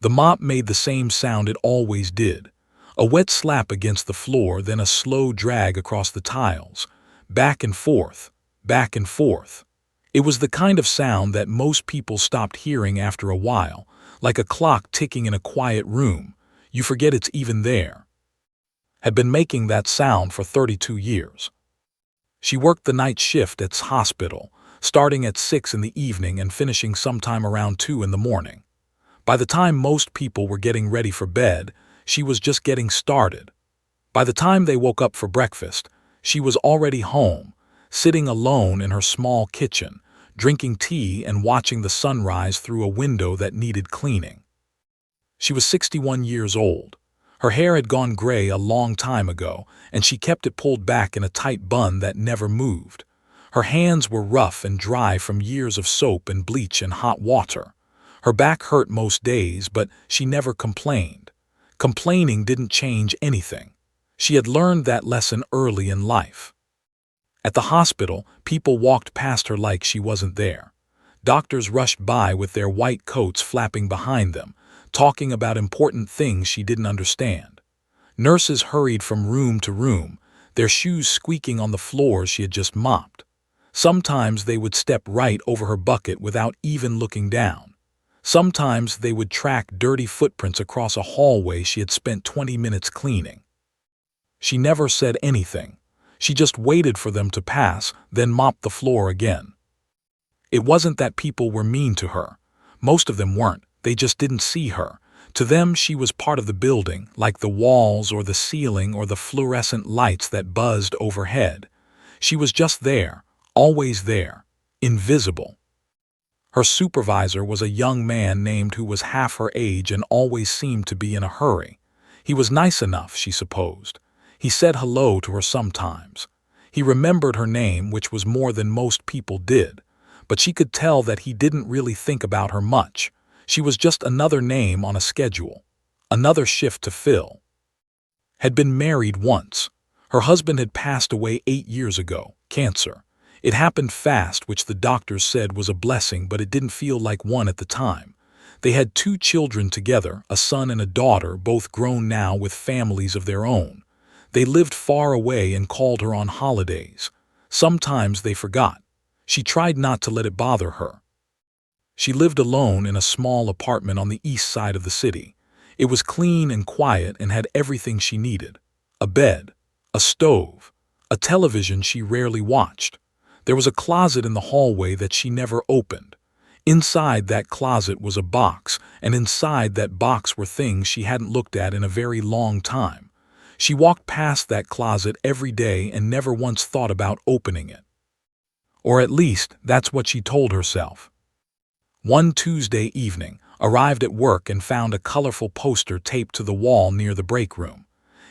The mop made the same sound it always did. A wet slap against the floor, then a slow drag across the tiles. Back and forth, back and forth. It was the kind of sound that most people stopped hearing after a while, like a clock ticking in a quiet room. You forget it's even there. Had been making that sound for 32 years. She worked the night shift at hospital, starting at 6 in the evening and finishing sometime around 2 in the morning. By the time most people were getting ready for bed, she was just getting started. By the time they woke up for breakfast, she was already home, sitting alone in her small kitchen, drinking tea and watching the sunrise through a window that needed cleaning. She was 61 years old. Her hair had gone gray a long time ago, and she kept it pulled back in a tight bun that never moved. Her hands were rough and dry from years of soap and bleach and hot water. Her back hurt most days, but she never complained. Complaining didn't change anything. She had learned that lesson early in life. At the hospital, people walked past her like she wasn't there. Doctors rushed by with their white coats flapping behind them, talking about important things she didn't understand. Nurses hurried from room to room, their shoes squeaking on the floors she had just mopped. Sometimes they would step right over her bucket without even looking down. Sometimes they would track dirty footprints across a hallway she had spent 20 minutes cleaning. She never said anything. She just waited for them to pass, then mopped the floor again. It wasn't that people were mean to her. Most of them weren't. They just didn't see her. To them, she was part of the building, like the walls or the ceiling or the fluorescent lights that buzzed overhead. She was just there, always there, invisible. Her supervisor was a young man named who was half her age and always seemed to be in a hurry. He was nice enough, she supposed. He said hello to her sometimes. He remembered her name, which was more than most people did, but she could tell that he didn't really think about her much. She was just another name on a schedule, another shift to fill. Had been married once. Her husband had passed away 8 years ago, cancer. It happened fast, which the doctors said was a blessing, but it didn't feel like one at the time. They had 2 children together, a son and a daughter, both grown now with families of their own. They lived far away and called her on holidays. Sometimes they forgot. She tried not to let it bother her. She lived alone in a small apartment on the east side of the city. It was clean and quiet and had everything she needed. A bed, a stove, a television she rarely watched. There was a closet in the hallway that she never opened. Inside that closet was a box, and inside that box were things she hadn't looked at in a very long time. She walked past that closet every day and never once thought about opening it. Or at least, that's what she told herself. One Tuesday evening, arrived at work and found a colorful poster taped to the wall near the break room.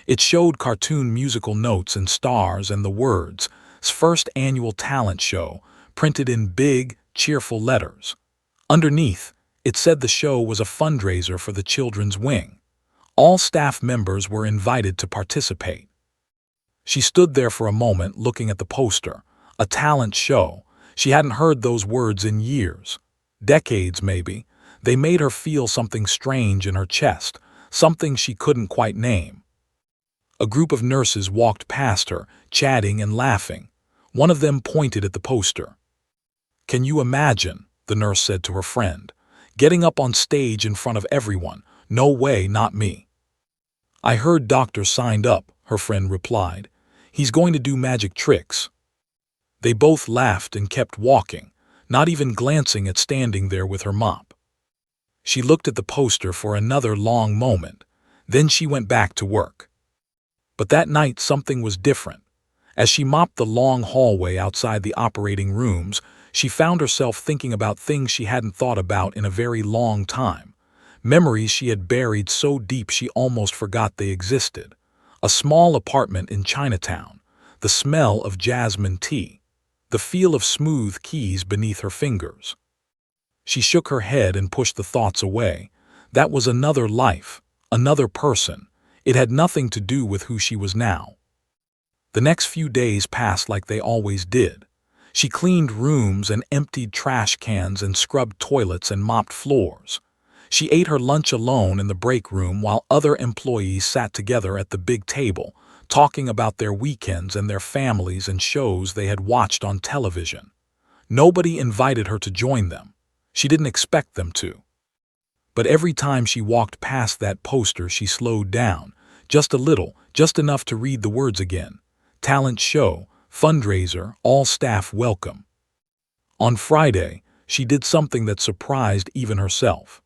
It showed cartoon musical notes and stars and the words, "First Annual Talent Show," printed in big, cheerful letters. Underneath, it said the show was a fundraiser for the children's wing. All staff members were invited to participate. She stood there for a moment looking at the poster. A talent show. She hadn't heard those words in years. Decades, maybe. They made her feel something strange in her chest, something she couldn't quite name. A group of nurses walked past her, chatting and laughing. One of them pointed at the poster. "Can you imagine," the nurse said to her friend, "getting up on stage in front of everyone? No way, not me." "I heard Doctor signed up," her friend replied. "He's going to do magic tricks." They both laughed and kept walking, not even glancing at standing there with her mop. She looked at the poster for another long moment. Then she went back to work. But that night something was different. As she mopped the long hallway outside the operating rooms, she found herself thinking about things she hadn't thought about in a very long time. Memories she had buried so deep she almost forgot they existed. A small apartment in Chinatown, the smell of jasmine tea, the feel of smooth keys beneath her fingers. She shook her head and pushed the thoughts away. That was another life, another person. It had nothing to do with who she was now. The next few days passed like they always did. She cleaned rooms and emptied trash cans and scrubbed toilets and mopped floors. She ate her lunch alone in the break room while other employees sat together at the big table, talking about their weekends and their families and shows they had watched on television. Nobody invited her to join them. She didn't expect them to. But every time she walked past that poster, she slowed down, just a little, just enough to read the words again. Talent show, fundraiser, all staff welcome. On Friday, she did something that surprised even herself.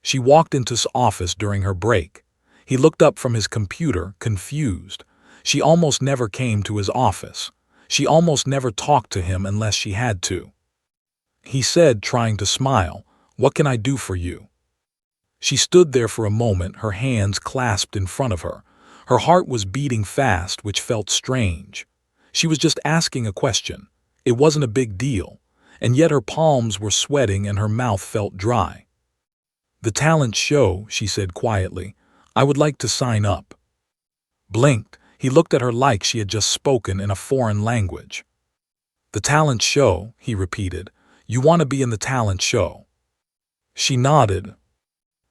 She walked into his office during her break. He looked up from his computer, confused. She almost never came to his office. She almost never talked to him unless she had to. He said, trying to smile, "What can I do for you?" She stood there for a moment, her hands clasped in front of her. Her heart was beating fast, which felt strange. She was just asking a question. It wasn't a big deal, and yet her palms were sweating and her mouth felt dry. "The talent show," she said quietly. "I would like to sign up." Blinked, he looked at her like she had just spoken in a foreign language. "The talent show," he repeated. "You want to be in the talent show?" She nodded.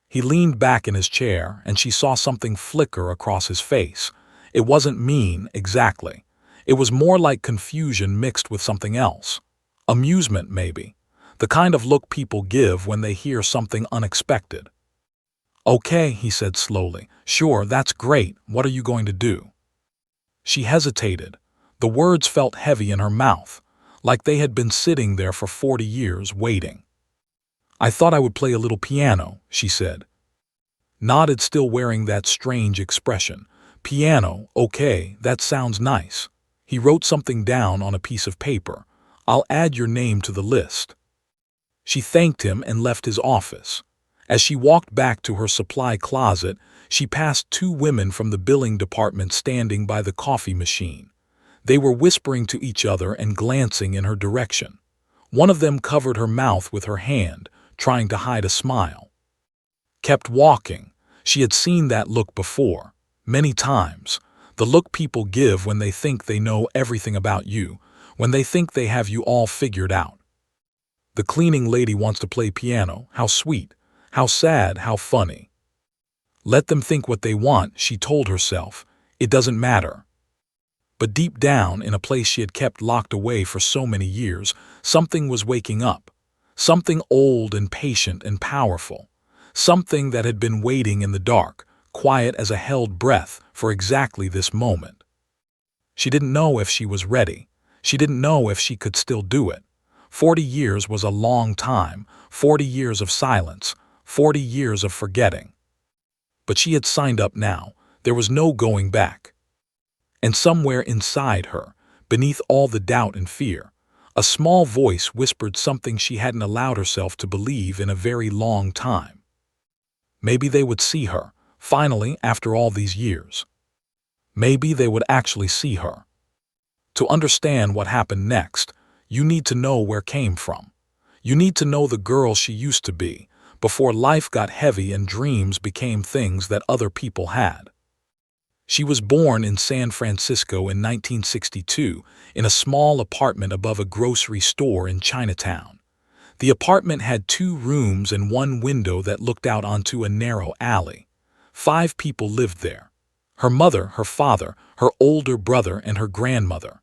He leaned back in his chair, and she saw something flicker across his face. It wasn't mean, exactly. It was more like confusion mixed with something else. Amusement, maybe. The kind of look people give when they hear something unexpected. "Okay," he said slowly. "Sure, that's great. What are you going to do?" She hesitated. The words felt heavy in her mouth, like they had been sitting there for 40 years waiting. "I thought I would play a little piano," she said. Nodded, still wearing that strange expression. "Piano, okay, that sounds nice." He wrote something down on a piece of paper. "I'll add your name to the list." She thanked him and left his office. As she walked back to her supply closet, she passed two women from the billing department standing by the coffee machine. They were whispering to each other and glancing in her direction. One of them covered her mouth with her hand, trying to hide a smile. Kept walking. She had seen that look before, many times. The look people give when they think they know everything about you, when they think they have you all figured out. The cleaning lady wants to play piano. How sweet, how sad, how funny. Let them think what they want, she told herself. It doesn't matter. But deep down, in a place she had kept locked away for so many years, something was waking up. Something old and patient and powerful. Something that had been waiting in the dark, quiet as a held breath, for exactly this moment. She didn't know if she was ready. She didn't know if she could still do it. 40 years was a long time, 40 years of silence, 40 years of forgetting. But she had signed up now. There was no going back. And somewhere inside her, beneath all the doubt and fear, a small voice whispered something she hadn't allowed herself to believe in a very long time. Maybe they would see her, finally, after all these years. Maybe they would actually see her. To understand what happened next, you need to know where it came from. You need to know the girl she used to be, before life got heavy and dreams became things that other people had. She was born in San Francisco in 1962, in a small apartment above a grocery store in Chinatown. The apartment had 2 rooms and 1 window that looked out onto a narrow alley. 5 people lived there. Her mother, her father, her older brother, and her grandmother.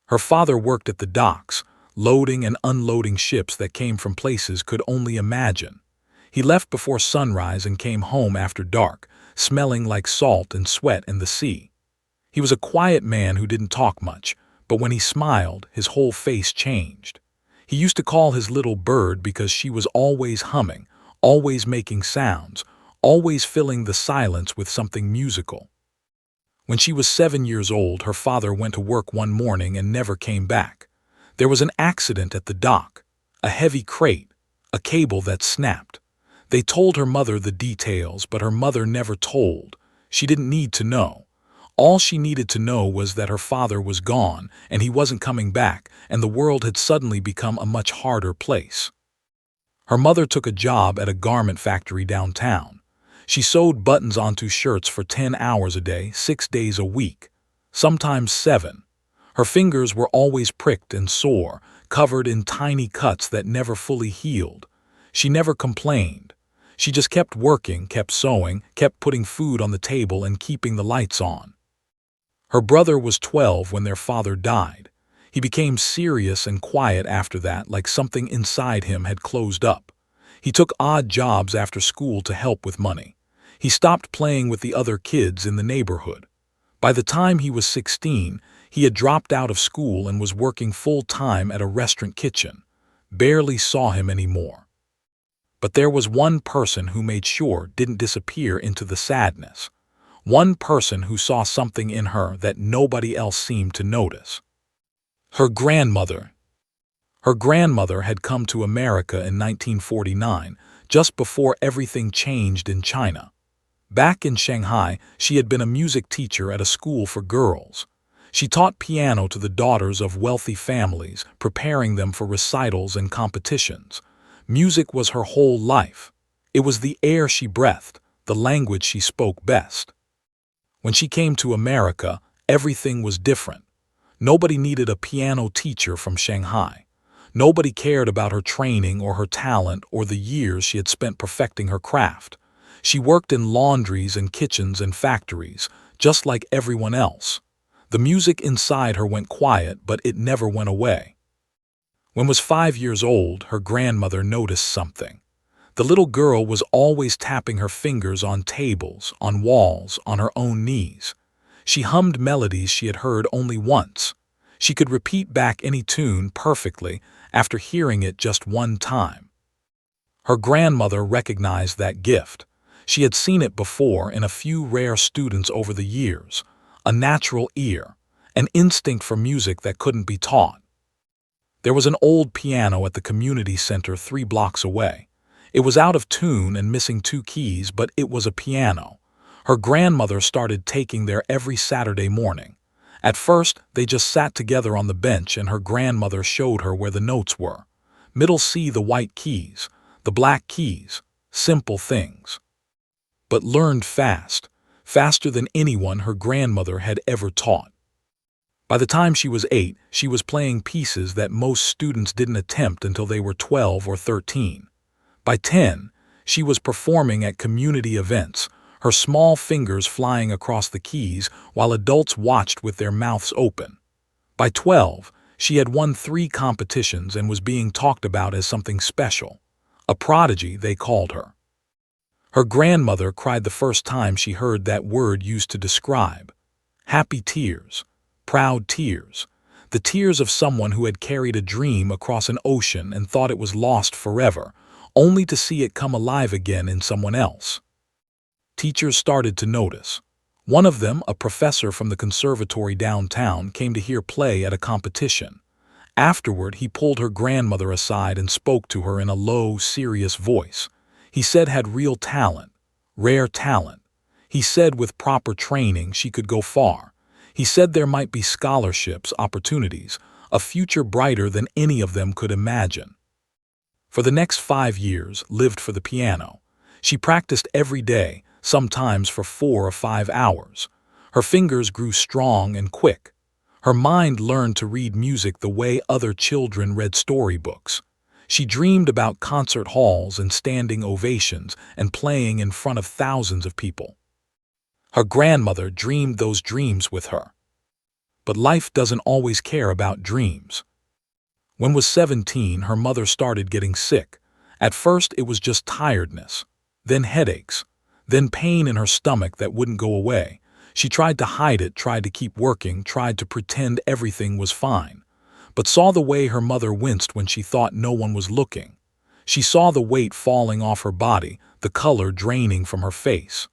Her father worked at the docks, loading and unloading ships that came from places could only imagine. He left before sunrise and came home after dark, smelling like salt and sweat and the sea. He was a quiet man who didn't talk much, but when he smiled, his whole face changed. He used to call his little bird because she was always humming, always making sounds, always filling the silence with something musical. When she was 7 years old, her father went to work one morning and never came back. There was an accident at the dock, a heavy crate, a cable that snapped. They told her mother the details, but her mother never told. She didn't need to know. All she needed to know was that her father was gone and he wasn't coming back, and the world had suddenly become a much harder place. Her mother took a job at a garment factory downtown. She sewed buttons onto shirts for 10 hours a day, 6 days a week, sometimes 7. Her fingers were always pricked and sore, covered in tiny cuts that never fully healed. She never complained. She just kept working, kept sewing, kept putting food on the table and keeping the lights on. Her brother was 12 when their father died. He became serious and quiet after that, like something inside him had closed up. He took odd jobs after school to help with money. He stopped playing with the other kids in the neighborhood. By the time he was 16, he had dropped out of school and was working full-time at a restaurant kitchen. Barely saw him anymore. But there was one person who made sure didn't disappear into the sadness. One person who saw something in her that nobody else seemed to notice. Her grandmother. Her grandmother had come to America in 1949, just before everything changed in China. Back in Shanghai, she had been a music teacher at a school for girls. She taught piano to the daughters of wealthy families, preparing them for recitals and competitions. Music was her whole life. It was the air she breathed, the language she spoke best. When she came to America, everything was different. Nobody needed a piano teacher from Shanghai. Nobody cared about her training or her talent or the years she had spent perfecting her craft. She worked in laundries and kitchens and factories, just like everyone else. The music inside her went quiet, but it never went away. When was 5 years old, her grandmother noticed something. The little girl was always tapping her fingers on tables, on walls, on her own knees. She hummed melodies she had heard only once. She could repeat back any tune perfectly after hearing it just one time. Her grandmother recognized that gift. She had seen it before in a few rare students over the years. A natural ear, an instinct for music that couldn't be taught. There was an old piano at the community center 3 blocks away. It was out of tune and missing 2 keys, but it was a piano. Her grandmother started taking there every Saturday morning. At first, they just sat together on the bench and her grandmother showed her where the notes were. Middle C, the white keys, the black keys, simple things. But learned fast, faster than anyone her grandmother had ever taught. By the time she was 8, she was playing pieces that most students didn't attempt until they were 12 or 13. By 10, she was performing at community events, her small fingers flying across the keys while adults watched with their mouths open. By 12, she had won 3 competitions and was being talked about as something special. A prodigy, they called her. Her grandmother cried the first time she heard that word used to describe. Happy tears, proud tears, the tears of someone who had carried a dream across an ocean and thought it was lost forever, only to see it come alive again in someone else. Teachers started to notice. One of them, a professor from the conservatory downtown, came to hear play at a competition. Afterward, he pulled her grandmother aside and spoke to her in a low, serious voice. He said had real talent, rare talent. He said with proper training she could go far. He said there might be scholarships, opportunities, a future brighter than any of them could imagine. For the next 5 years, lived for the piano. She practiced every day, sometimes for 4 or 5 hours. Her fingers grew strong and quick. Her mind learned to read music the way other children read storybooks. She dreamed about concert halls and standing ovations and playing in front of thousands of people. Her grandmother dreamed those dreams with her. But life doesn't always care about dreams. When was 17, her mother started getting sick. At first, it was just tiredness, then headaches, then pain in her stomach that wouldn't go away. She tried to hide it, tried to keep working, tried to pretend everything was fine, but saw the way her mother winced when she thought no one was looking. She saw the weight falling off her body, the color draining from her face.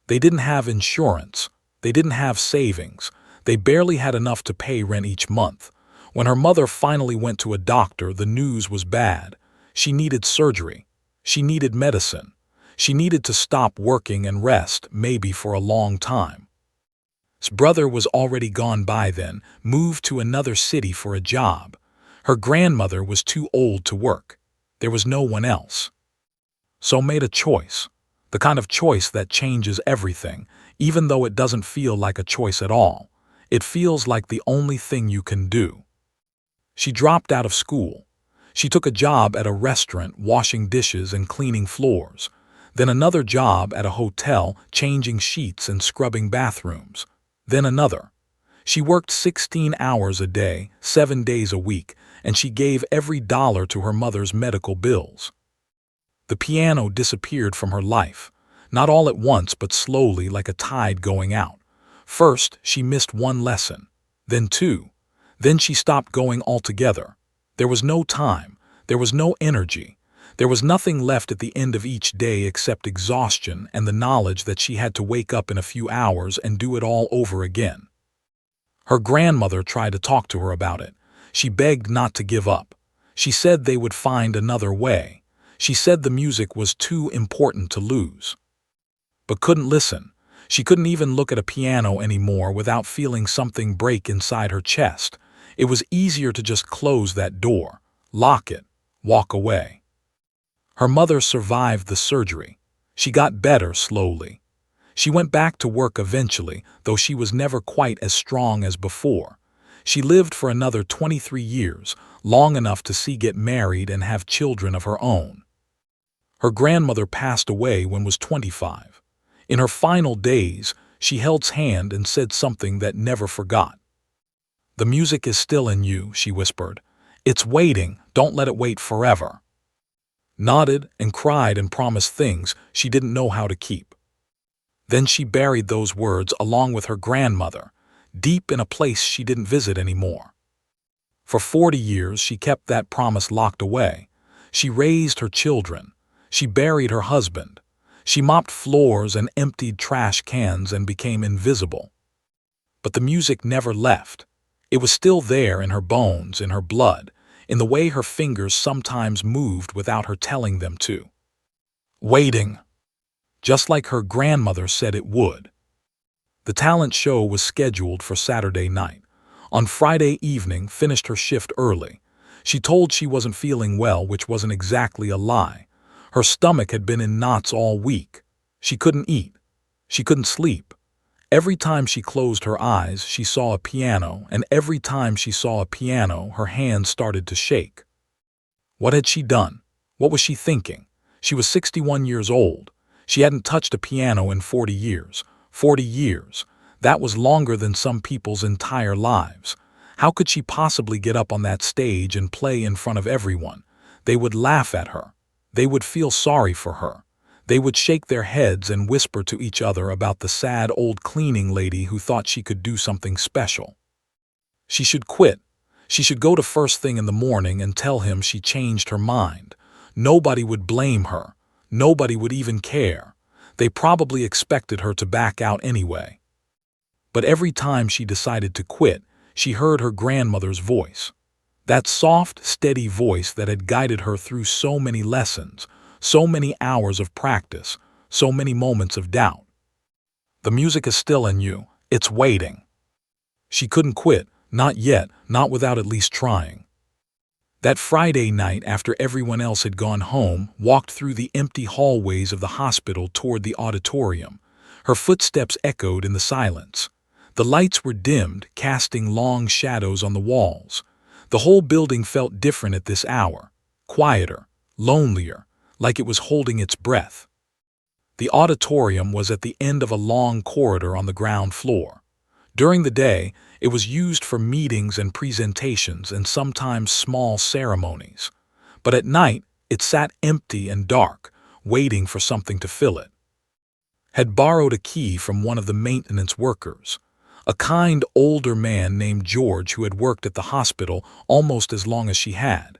They didn't have insurance. They didn't have savings. They barely had enough to pay rent each month. When her mother finally went to a doctor, the news was bad. She needed surgery. She needed medicine. She needed to stop working and rest, maybe for a long time. His brother was already gone by then, moved to another city for a job. Her grandmother was too old to work. There was no one else. So made a choice, the kind of choice that changes everything, even though it doesn't feel like a choice at all. It feels like the only thing you can do. She dropped out of school. She took a job at a restaurant washing dishes and cleaning floors, then another job at a hotel changing sheets and scrubbing bathrooms, then another. She worked 16 hours a day, 7 days a week, and she gave every dollar to her mother's medical bills. The piano disappeared from her life, not all at once but slowly like a tide going out. First, she missed one lesson, then two, then she stopped going altogether. There was no time, there was no energy, there was nothing left at the end of each day except exhaustion and the knowledge that she had to wake up in a few hours and do it all over again. Her grandmother tried to talk to her about it. She begged not to give up. She said they would find another way. She said the music was too important to lose. But couldn't listen. She couldn't even look at a piano anymore without feeling something break inside her chest. It was easier to just close that door, lock it, walk away. Her mother survived the surgery. She got better slowly. She went back to work eventually, though she was never quite as strong as before. She lived for another 23 years, long enough to see get married and have children of her own. Her grandmother passed away when was 25. In her final days, she held his hand and said something that never forgot. "The music is still in you," she whispered. "It's waiting, don't let it wait forever." Nodded and cried and promised things she didn't know how to keep. Then she buried those words along with her grandmother, deep in a place she didn't visit anymore. For 40 years she kept that promise locked away. She raised her children. She buried her husband. She mopped floors and emptied trash cans and became invisible. But the music never left. It was still there in her bones, in her blood, in the way her fingers sometimes moved without her telling them to. Waiting. Just like her grandmother said it would. The talent show was scheduled for Saturday night. On Friday evening, finished her shift early. She told she wasn't feeling well, which wasn't exactly a lie. Her stomach had been in knots all week. She couldn't eat. She couldn't sleep. Every time she closed her eyes, she saw a piano, and every time she saw a piano, her hands started to shake. What had she done? What was she thinking? She was 61 years old. She hadn't touched a piano in 40 years. 40 years. That was longer than some people's entire lives. How could she possibly get up on that stage and play in front of everyone? They would laugh at her. They would feel sorry for her. They would shake their heads and whisper to each other about the sad old cleaning lady who thought she could do something special. She should quit. She should go to first thing in the morning and tell him she changed her mind. Nobody would blame her. Nobody would even care. They probably expected her to back out anyway. But every time she decided to quit, she heard her grandmother's voice. That soft, steady voice that had guided her through so many lessons, so many hours of practice, so many moments of doubt. The music is still in you. It's waiting. She couldn't quit, not yet, not without at least trying. That Friday night, after everyone else had gone home, walked through the empty hallways of the hospital toward the auditorium. Her footsteps echoed in the silence. The lights were dimmed, casting long shadows on the walls. The whole building felt different at this hour, quieter, lonelier, like it was holding its breath. The auditorium was at the end of a long corridor on the ground floor. During the day, it was used for meetings and presentations and sometimes small ceremonies. But at night, it sat empty and dark, waiting for something to fill it. Had borrowed a key from one of the maintenance workers, a kind older man named George who had worked at the hospital almost as long as she had.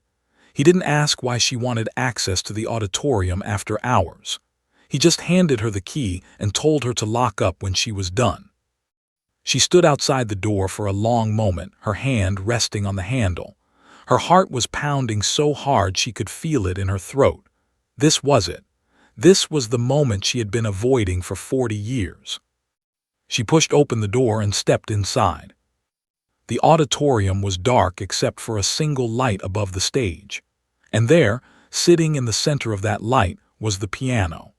He didn't ask why she wanted access to the auditorium after hours. He just handed her the key and told her to lock up when she was done. She stood outside the door for a long moment, her hand resting on the handle. Her heart was pounding so hard she could feel it in her throat. This was it. This was the moment she had been avoiding for 40 years. She pushed open the door and stepped inside. The auditorium was dark except for a single light above the stage. And there, sitting in the center of that light, was the piano.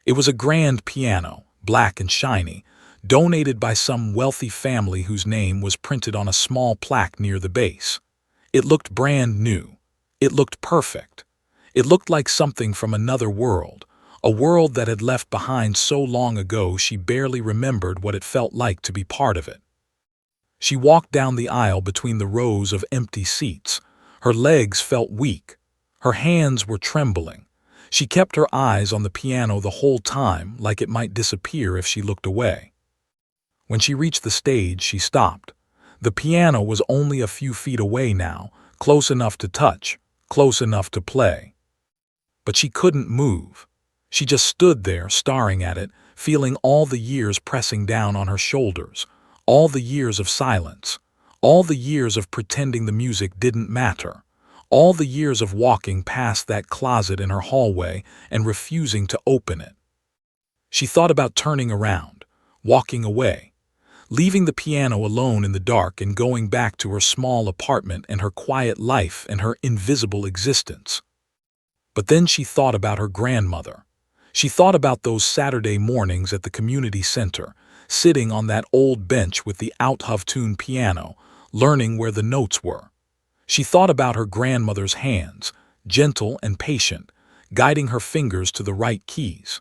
It was a grand piano, black and shiny, donated by some wealthy family whose name was printed on a small plaque near the base. It looked brand new. It looked perfect. It looked like something from another world, a world that had left behind so long ago she barely remembered what it felt like to be part of it. She walked down the aisle between the rows of empty seats. Her legs felt weak. Her hands were trembling. She kept her eyes on the piano the whole time, like it might disappear if she looked away. When she reached the stage, she stopped. The piano was only a few feet away now, close enough to touch, close enough to play. But she couldn't move. She just stood there, staring at it, feeling all the years pressing down on her shoulders, all the years of silence, all the years of pretending the music didn't matter, all the years of walking past that closet in her hallway and refusing to open it. She thought about turning around, walking away, leaving the piano alone in the dark and going back to her small apartment and her quiet life and her invisible existence. But then she thought about her grandmother. She thought about those Saturday mornings at the community center, sitting on that old bench with the out-of-tune piano, learning where the notes were. She thought about her grandmother's hands, gentle and patient, guiding her fingers to the right keys.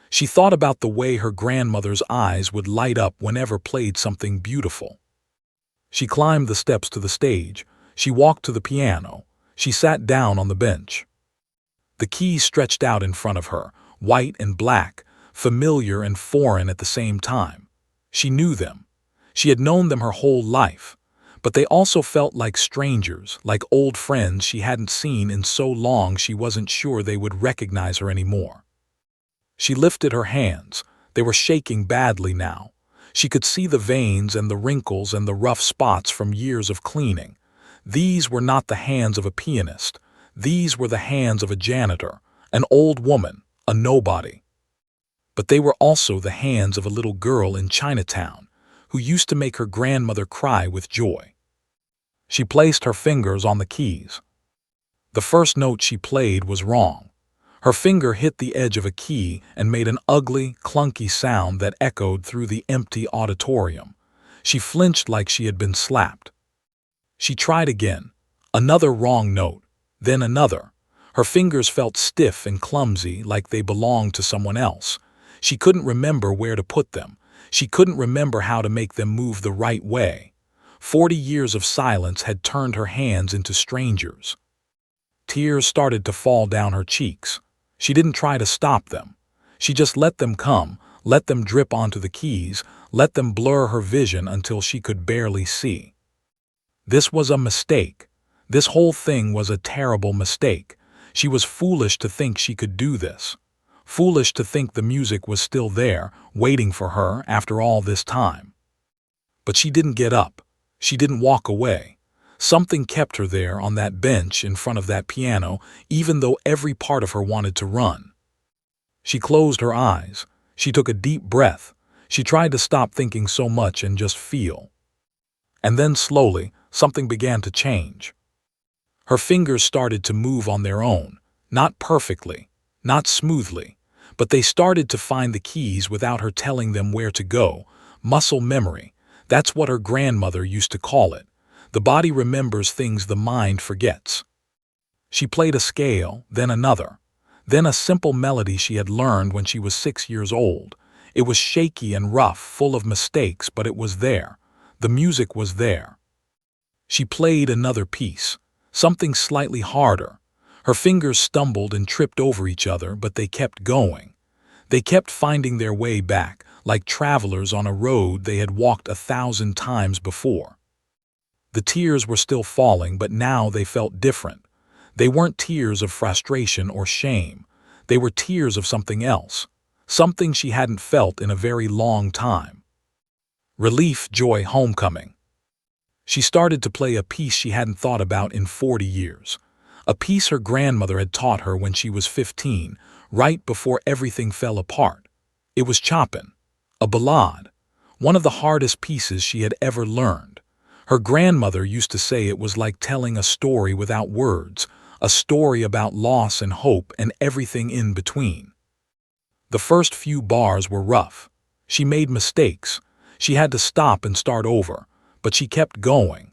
She thought about the way her grandmother's eyes would light up whenever played something beautiful. She climbed the steps to the stage. She walked to the piano. She sat down on the bench. The keys stretched out in front of her, white and black, familiar and foreign at the same time. She knew them. She had known them her whole life. But they also felt like strangers, like old friends she hadn't seen in so long she wasn't sure they would recognize her anymore. She lifted her hands. They were shaking badly now. She could see the veins and the wrinkles and the rough spots from years of cleaning. These were not the hands of a pianist. These were the hands of a janitor, an old woman, a nobody. But they were also the hands of a little girl in Chinatown who used to make her grandmother cry with joy. She placed her fingers on the keys. The first note she played was wrong. Her finger hit the edge of a key and made an ugly, clunky sound that echoed through the empty auditorium. She flinched like she had been slapped. She tried again. Another wrong note. Then another. Her fingers felt stiff and clumsy, like they belonged to someone else. She couldn't remember where to put them. She couldn't remember how to make them move the right way. 40 years of silence had turned her hands into strangers. Tears started to fall down her cheeks. She didn't try to stop them. She just let them come, let them drip onto the keys, let them blur her vision until she could barely see. This was a mistake. This whole thing was a terrible mistake. She was foolish to think she could do this. Foolish to think the music was still there, waiting for her after all this time. But she didn't get up. She didn't walk away. Something kept her there on that bench in front of that piano, even though every part of her wanted to run. She closed her eyes. She took a deep breath. She tried to stop thinking so much and just feel. And then slowly, something began to change. Her fingers started to move on their own, not perfectly, not smoothly, but they started to find the keys without her telling them where to go. Muscle memory, that's what her grandmother used to call it. The body remembers things the mind forgets. She played a scale, then another, then a simple melody she had learned when she was 6 years old. It was shaky and rough, full of mistakes, but it was there. The music was there. She played another piece. Something slightly harder. Her fingers stumbled and tripped over each other, but they kept going. They kept finding their way back, like travelers on a road they had walked 1,000 times before. The tears were still falling, but now they felt different. They weren't tears of frustration or shame. They were tears of something else, something she hadn't felt in a very long time. Relief, joy, homecoming. She started to play a piece she hadn't thought about in 40 years. A piece her grandmother had taught her when she was 15, right before everything fell apart. It was Chopin, a ballade, one of the hardest pieces she had ever learned. Her grandmother used to say it was like telling a story without words, a story about loss and hope and everything in between. The first few bars were rough. She made mistakes. She had to stop and start over, but she kept going.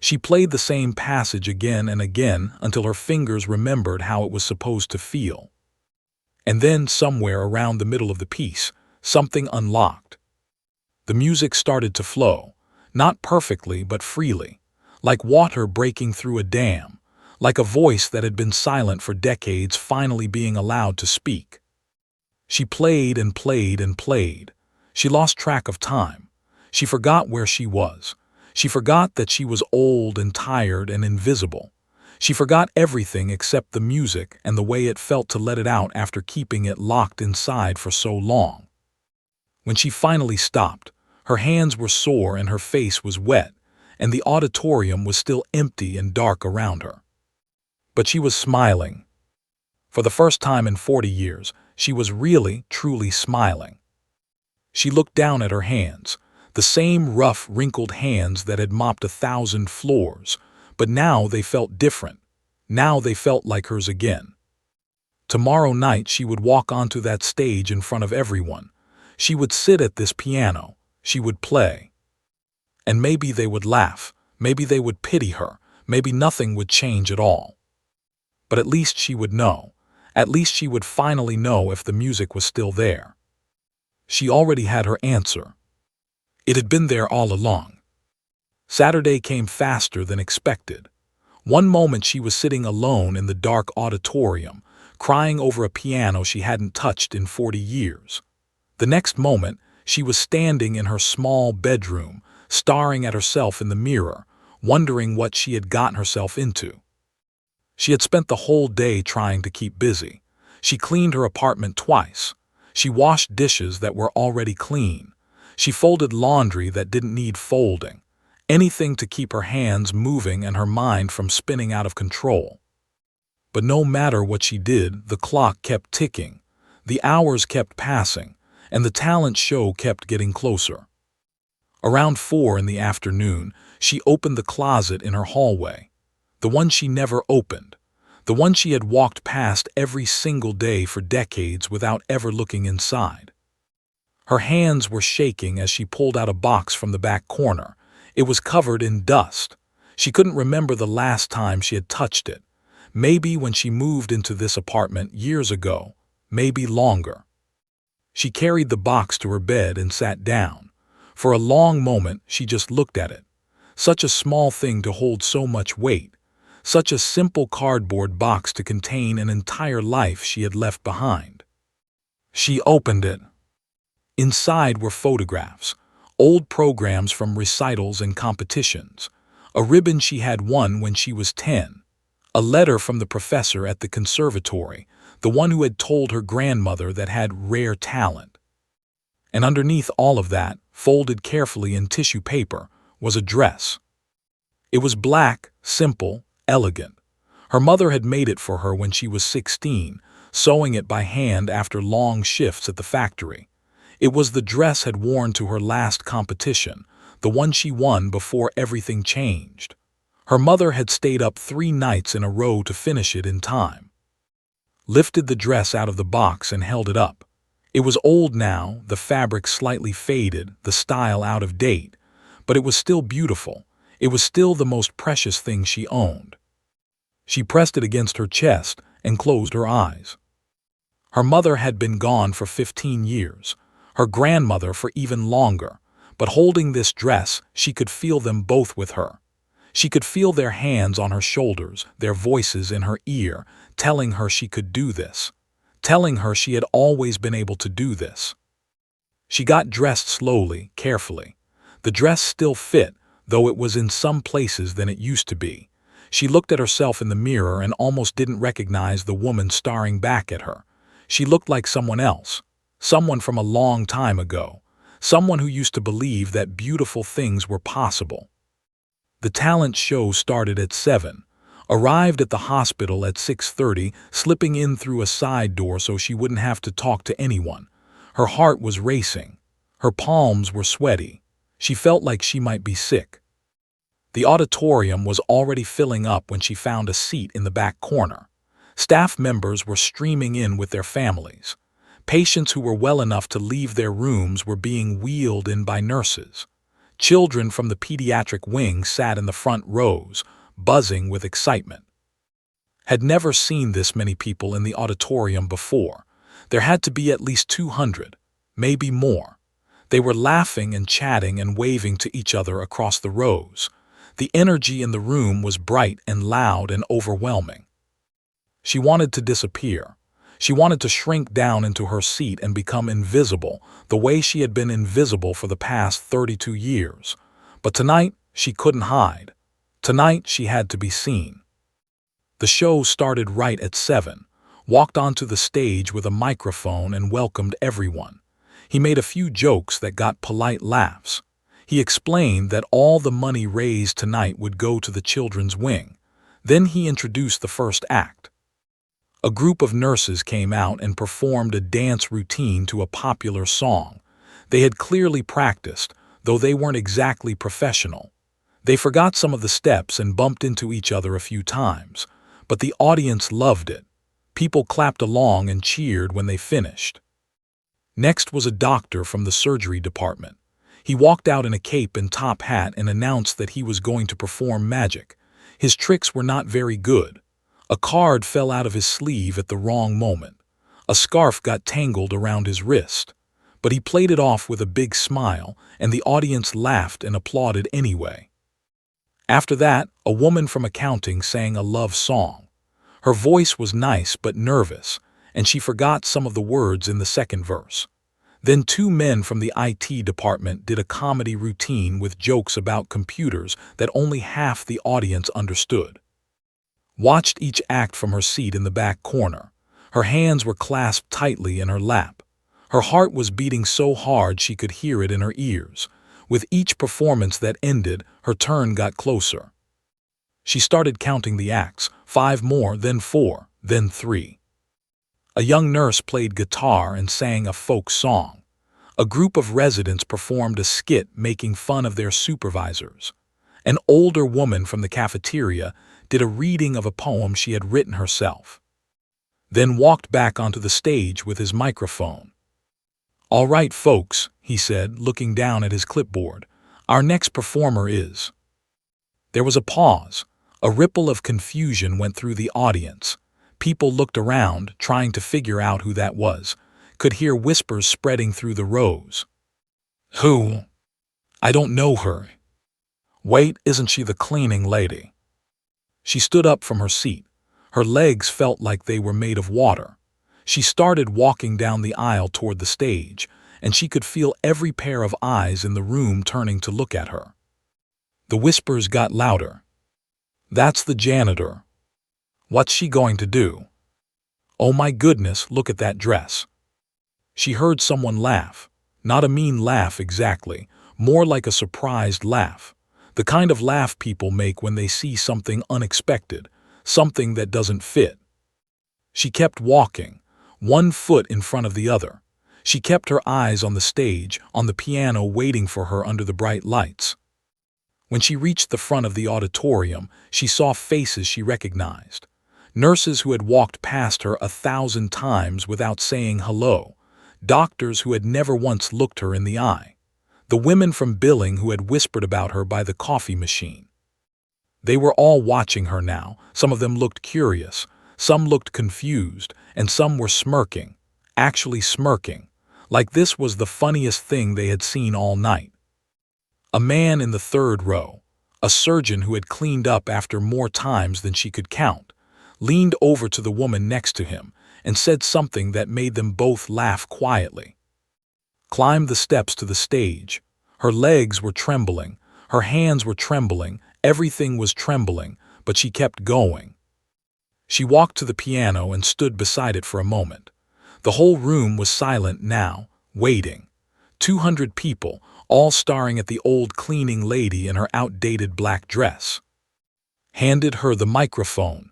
She played the same passage again and again until her fingers remembered how it was supposed to feel. And then, somewhere around the middle of the piece, something unlocked. The music started to flow, not perfectly but freely, like water breaking through a dam, like a voice that had been silent for decades finally being allowed to speak. She played and played and played. She lost track of time. She forgot where she was. She forgot that she was old and tired and invisible. She forgot everything except the music and the way it felt to let it out after keeping it locked inside for so long. When she finally stopped, her hands were sore and her face was wet, and the auditorium was still empty and dark around her. But she was smiling. For the first time in 40 years, she was really, truly smiling. She looked down at her hands, the same rough, wrinkled hands that had mopped 1,000 floors, but now they felt different. Now they felt like hers again. Tomorrow night she would walk onto that stage in front of everyone. She would sit at this piano. She would play. And maybe they would laugh. Maybe they would pity her. Maybe nothing would change at all. But at least she would know. At least she would finally know if the music was still there. She already had her answer. It had been there all along. Saturday came faster than expected. One moment she was sitting alone in the dark auditorium, crying over a piano she hadn't touched in 40 years. The next moment, she was standing in her small bedroom, staring at herself in the mirror, wondering what she had gotten herself into. She had spent the whole day trying to keep busy. She cleaned her apartment twice. She washed dishes that were already clean. She folded laundry that didn't need folding. Anything to keep her hands moving and her mind from spinning out of control. But no matter what she did, the clock kept ticking. The hours kept passing, and the talent show kept getting closer. Around 4 in the afternoon, she opened the closet in her hallway. The one she never opened. The one she had walked past every single day for decades without ever looking inside. Her hands were shaking as she pulled out a box from the back corner. It was covered in dust. She couldn't remember the last time she had touched it. Maybe when she moved into this apartment years ago, maybe longer. She carried the box to her bed and sat down. For a long moment, she just looked at it. Such a small thing to hold so much weight. Such a simple cardboard box to contain an entire life she had left behind. She opened it. Inside were photographs, old programs from recitals and competitions, a ribbon she had won when she was 10, a letter from the professor at the conservatory, the one who had told her grandmother that had rare talent. And underneath all of that, folded carefully in tissue paper, was a dress. It was black, simple, elegant. Her mother had made it for her when she was 16, sewing it by hand after long shifts at the factory. It was the dress had worn to her last competition, the one she won before everything changed. Her mother had stayed up 3 nights in a row to finish it in time. Lifted the dress out of the box and held it up. It was old now, the fabric slightly faded, the style out of date, but it was still beautiful. It was still the most precious thing she owned. She pressed it against her chest and closed her eyes. Her mother had been gone for 15 years, her grandmother for even longer, but holding this dress, she could feel them both with her. She could feel their hands on her shoulders, their voices in her ear, telling her she could do this, telling her she had always been able to do this. She got dressed slowly, carefully. The dress still fit, though it was in some places than it used to be. She looked at herself in the mirror and almost didn't recognize the woman staring back at her. She looked like someone else, someone from a long time ago, someone who used to believe that beautiful things were possible. The talent show started at 7, arrived at the hospital at 6:30, slipping in through a side door so she wouldn't have to talk to anyone. Her heart was racing. Her palms were sweaty. She felt like she might be sick. The auditorium was already filling up when she found a seat in the back corner. Staff members were streaming in with their families. Patients who were well enough to leave their rooms were being wheeled in by nurses. Children from the pediatric wing sat in the front rows, buzzing with excitement. Had never seen this many people in the auditorium before. There had to be at least 200, maybe more. They were laughing and chatting and waving to each other across the rows. The energy in the room was bright and loud and overwhelming. She wanted to disappear. She wanted to shrink down into her seat and become invisible, the way she had been invisible for the past 32 years. But tonight, she couldn't hide. Tonight, she had to be seen. The show started right at 7, walked onto the stage with a microphone and welcomed everyone. He made a few jokes that got polite laughs. He explained that all the money raised tonight would go to the children's wing. Then he introduced the first act. A group of nurses came out and performed a dance routine to a popular song. They had clearly practiced, though they weren't exactly professional. They forgot some of the steps and bumped into each other a few times. But the audience loved it. People clapped along and cheered when they finished. Next was a doctor from the surgery department. He walked out in a cape and top hat and announced that he was going to perform magic. His tricks were not very good. A card fell out of his sleeve at the wrong moment. A scarf got tangled around his wrist. But he played it off with a big smile, and the audience laughed and applauded anyway. After that, a woman from accounting sang a love song. Her voice was nice but nervous, and she forgot some of the words in the second verse. Then 2 men from the IT department did a comedy routine with jokes about computers that only half the audience understood. Watched each act from her seat in the back corner. Her hands were clasped tightly in her lap. Her heart was beating so hard she could hear it in her ears. With each performance that ended, her turn got closer. She started counting the acts, 5 more, then 4, then 3. A young nurse played guitar and sang a folk song. A group of residents performed a skit making fun of their supervisors. An older woman from the cafeteria did a reading of a poem she had written herself. Then walked back onto the stage with his microphone. "All right, folks," he said, looking down at his clipboard. "Our next performer is—" There was a pause. A ripple of confusion went through the audience. People looked around, trying to figure out who that was. Could hear whispers spreading through the rows. "Who? I don't know her. Wait, isn't she the cleaning lady?" She stood up from her seat. Her legs felt like they were made of water. She started walking down the aisle toward the stage, and she could feel every pair of eyes in the room turning to look at her. The whispers got louder. "That's the janitor. What's she going to do? Oh my goodness, look at that dress." She heard someone laugh. Not a mean laugh exactly, more like a surprised laugh. The kind of laugh people make when they see something unexpected, something that doesn't fit. She kept walking, one foot in front of the other. She kept her eyes on the stage, on the piano waiting for her under the bright lights. When she reached the front of the auditorium, she saw faces she recognized. Nurses who had walked past her 1,000 times without saying hello. Doctors who had never once looked her in the eye. The women from billing who had whispered about her by the coffee machine. They were all watching her now. Some of them looked curious, some looked confused, and some were smirking, actually smirking, like this was the funniest thing they had seen all night. A man in the 3rd row, a surgeon who had cleaned up after more times than she could count, leaned over to the woman next to him and said something that made them both laugh quietly. Climbed the steps to the stage. Her legs were trembling, her hands were trembling, everything was trembling, but she kept going. She walked to the piano and stood beside it for a moment. The whole room was silent now, waiting. 200 people, all staring at the old cleaning lady in her outdated black dress. Handed her the microphone.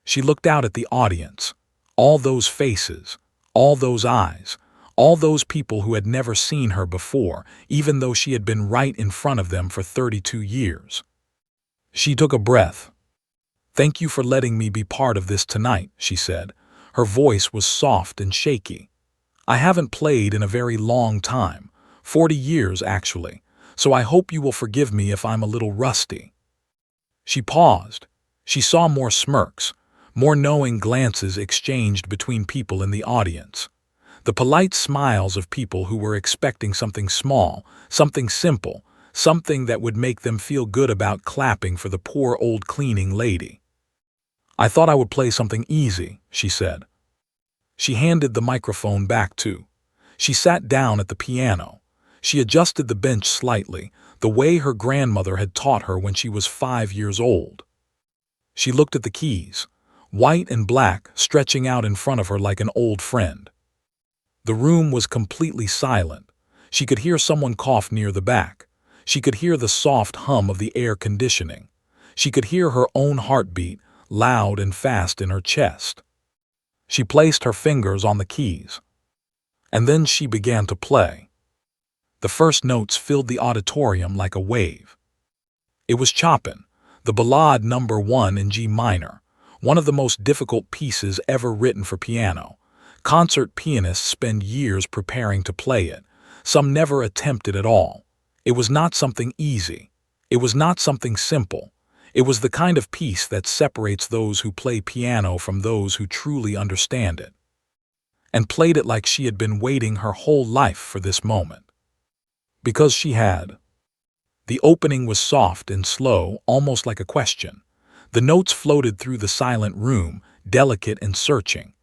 She looked out at the audience. All those faces, all those eyes, all those people who had never seen her before, even though she had been right in front of them for 32 years. She took a breath. "Thank you for letting me be part of this tonight," she said. Her voice was soft and shaky. "I haven't played in a very long time, 40 years actually, so I hope you will forgive me if I'm a little rusty." She paused. She saw more smirks, more knowing glances exchanged between people in the audience. The polite smiles of people who were expecting something small, something simple, something that would make them feel good about clapping for the poor old cleaning lady. "I thought I would play something easy," she said. She handed the microphone back to. She sat down at the piano. She adjusted the bench slightly, the way her grandmother had taught her when she was 5 years old. She looked at the keys, white and black, stretching out in front of her like an old friend. The room was completely silent. She could hear someone cough near the back. She could hear the soft hum of the air conditioning. She could hear her own heartbeat, loud and fast in her chest. She placed her fingers on the keys. And then she began to play. The first notes filled the auditorium like a wave. It was Chopin, the Ballade No. 1 in G minor, one of the most difficult pieces ever written for piano. Concert pianists spend years preparing to play it. Some never attempt it at all. It was not something easy. It was not something simple. It was the kind of piece that separates those who play piano from those who truly understand it. And played it like she had been waiting her whole life for this moment. Because she had. The opening was soft and slow, almost like a question. The notes floated through the silent room, delicate and searching.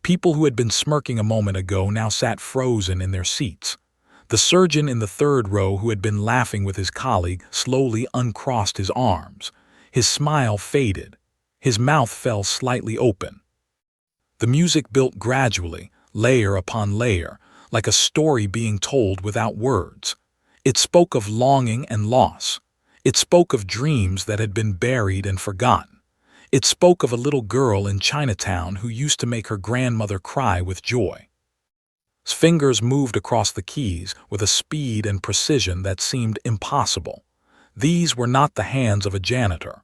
People who had been smirking a moment ago now sat frozen in their seats. The surgeon in the third row, who had been laughing with his colleague, slowly uncrossed his arms. His smile faded. His mouth fell slightly open. The music built gradually, layer upon layer, like a story being told without words. It spoke of longing and loss. It spoke of dreams that had been buried and forgotten. It spoke of a little girl in Chinatown who used to make her grandmother cry with joy. His fingers moved across the keys with a speed and precision that seemed impossible. These were not the hands of a janitor.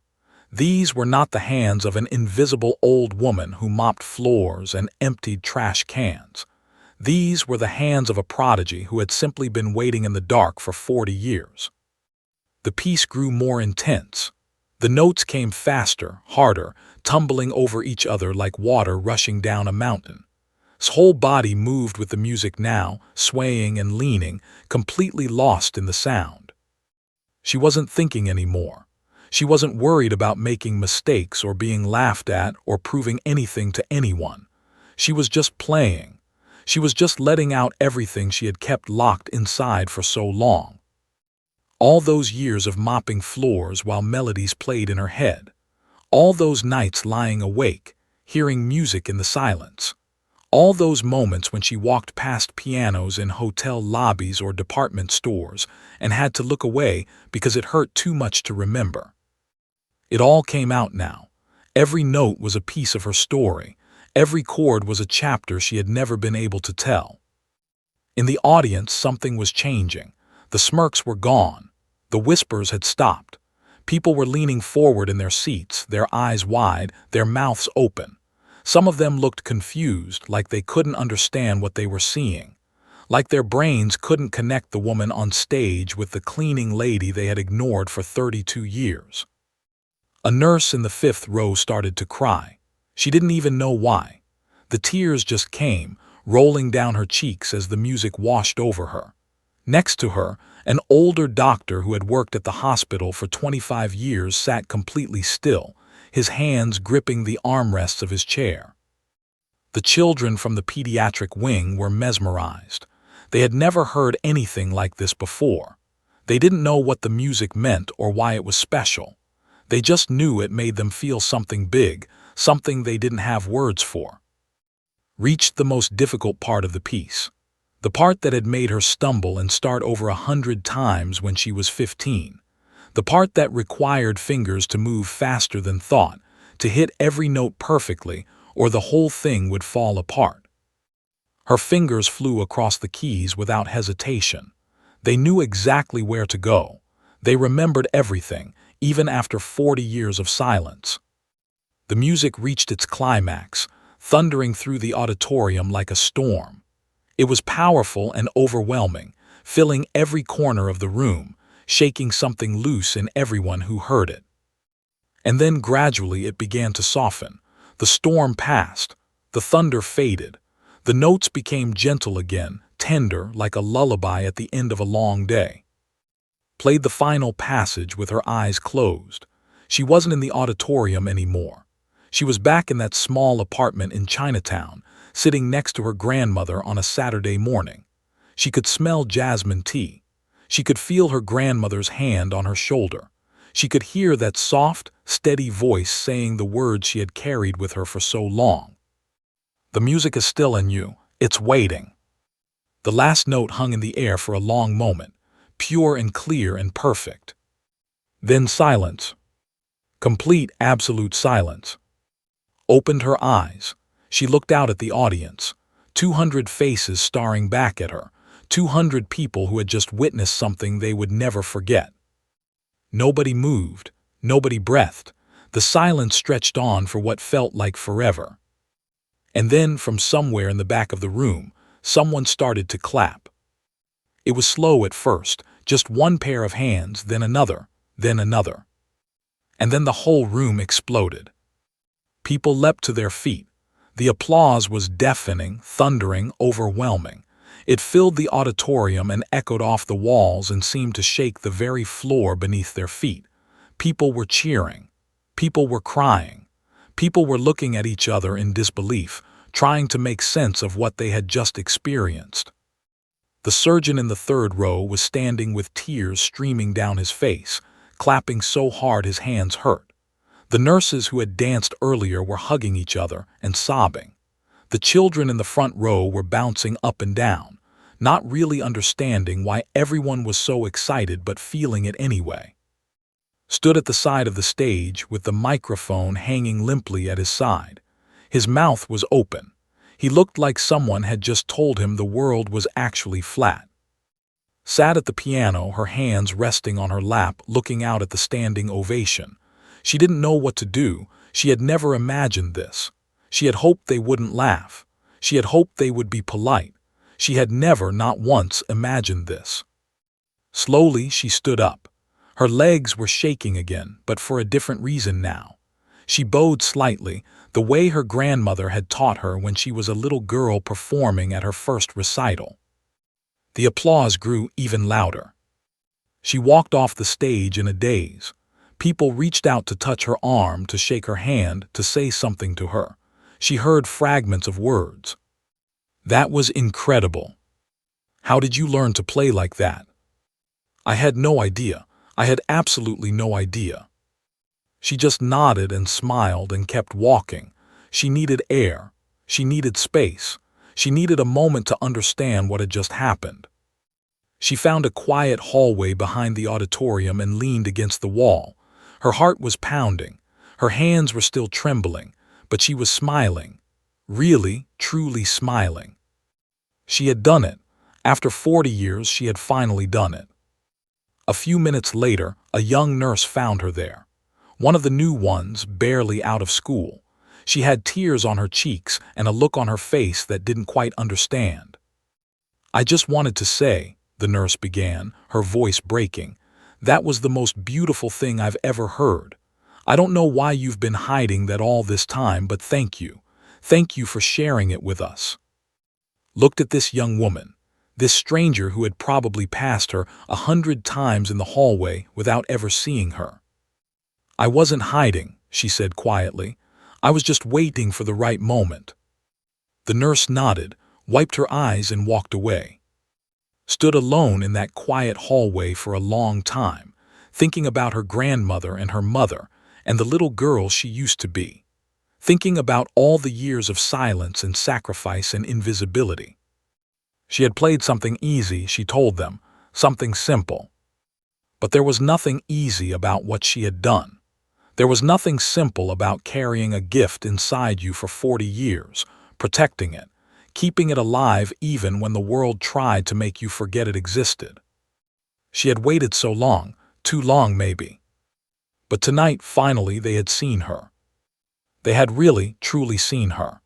These were not the hands of an invisible old woman who mopped floors and emptied trash cans. These were the hands of a prodigy who had simply been waiting in the dark for 40 years. The piece grew more intense. The notes came faster, harder, tumbling over each other like water rushing down a mountain. His whole body moved with the music now, swaying and leaning, completely lost in the sound. She wasn't thinking anymore. She wasn't worried about making mistakes or being laughed at or proving anything to anyone. She was just playing. She was just letting out everything she had kept locked inside for so long. All those years of mopping floors while melodies played in her head. All those nights lying awake, hearing music in the silence. All those moments when she walked past pianos in hotel lobbies or department stores and had to look away because it hurt too much to remember. It all came out now. Every note was a piece of her story. Every chord was a chapter she had never been able to tell. In the audience, something was changing. The smirks were gone. The whispers had stopped. People were leaning forward in their seats, their eyes wide, their mouths open. Some of them looked confused, like they couldn't understand what they were seeing. Like their brains couldn't connect the woman on stage with the cleaning lady they had ignored for 32 years. A nurse in the 5th row started to cry. She didn't even know why. The tears just came, rolling down her cheeks as the music washed over her. Next to her, an older doctor who had worked at the hospital for 25 years sat completely still, his hands gripping the armrests of his chair. The children from the pediatric wing were mesmerized. They had never heard anything like this before. They didn't know what the music meant or why it was special. They just knew it made them feel something big, something they didn't have words for. Reached the most difficult part of the piece. The part that had made her stumble and start over 100 times when she was 15. The part that required fingers to move faster than thought, to hit every note perfectly, or the whole thing would fall apart. Her fingers flew across the keys without hesitation. They knew exactly where to go. They remembered everything, even after 40 years of silence. The music reached its climax, thundering through the auditorium like a storm. It was powerful and overwhelming, filling every corner of the room, shaking something loose in everyone who heard it. And then gradually it began to soften. The storm passed. The thunder faded. The notes became gentle again, tender like a lullaby at the end of a long day. Played the final passage with her eyes closed. She wasn't in the auditorium anymore. She was back in that small apartment in Chinatown, sitting next to her grandmother on a Saturday morning. She could smell jasmine tea. She could feel her grandmother's hand on her shoulder. She could hear that soft, steady voice saying the words she had carried with her for so long. The music is still in you. It's waiting. The last note hung in the air for a long moment, pure and clear and perfect. Then silence. Complete, absolute silence. Opened her eyes. She looked out at the audience. 200 faces staring back at her. 200 people who had just witnessed something they would never forget. Nobody moved. Nobody breathed. The silence stretched on for what felt like forever. And then, from somewhere in the back of the room, someone started to clap. It was slow at first, just one pair of hands, then another, then another. And then the whole room exploded. People leapt to their feet. The applause was deafening, thundering, overwhelming. It filled the auditorium and echoed off the walls and seemed to shake the very floor beneath their feet. People were cheering. People were crying. People were looking at each other in disbelief, trying to make sense of what they had just experienced. The surgeon in the third row was standing with tears streaming down his face, clapping so hard his hands hurt. The nurses who had danced earlier were hugging each other and sobbing. The children in the front row were bouncing up and down, not really understanding why everyone was so excited but feeling it anyway. Stood at the side of the stage with the microphone hanging limply at his side. His mouth was open. He looked like someone had just told him the world was actually flat. Sat at the piano, her hands resting on her lap, looking out at the standing ovation. She didn't know what to do. She had never imagined this. She had hoped they wouldn't laugh. She had hoped they would be polite. She had never, not once, imagined this. Slowly, she stood up. Her legs were shaking again, but for a different reason now. She bowed slightly, the way her grandmother had taught her when she was a little girl performing at her first recital. The applause grew even louder. She walked off the stage in a daze. People reached out to touch her arm, to shake her hand, to say something to her. She heard fragments of words. "That was incredible. How did you learn to play like that?" "I had no idea. I had absolutely no idea." She just nodded and smiled and kept walking. She needed air. She needed space. She needed a moment to understand what had just happened. She found a quiet hallway behind the auditorium and leaned against the wall. Her heart was pounding. Her hands were still trembling, but she was smiling. Really, truly smiling. She had done it. After 40 years, she had finally done it. A few minutes later, a young nurse found her there. One of the new ones, barely out of school. She had tears on her cheeks and a look on her face that didn't quite understand. "I just wanted to say," the nurse began, her voice breaking, "that was the most beautiful thing I've ever heard. I don't know why you've been hiding that all this time, but thank you. Thank you for sharing it with us." Looked at this young woman, this stranger who had probably passed her 100 times in the hallway without ever seeing her. "I wasn't hiding," she said quietly. "I was just waiting for the right moment." The nurse nodded, wiped her eyes and walked away. Stood alone in that quiet hallway for a long time, thinking about her grandmother and her mother and the little girl she used to be. Thinking about all the years of silence and sacrifice and invisibility. She had played something easy, she told them, something simple. But there was nothing easy about what she had done. There was nothing simple about carrying a gift inside you for 40 years, protecting it, keeping it alive even when the world tried to make you forget it existed. She had waited so long, too long maybe. But tonight, finally, they had seen her. They had really, truly seen her.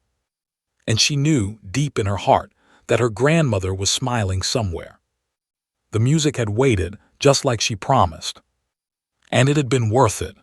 And she knew, deep in her heart, that her grandmother was smiling somewhere. The music had waited, just like she promised. And it had been worth it.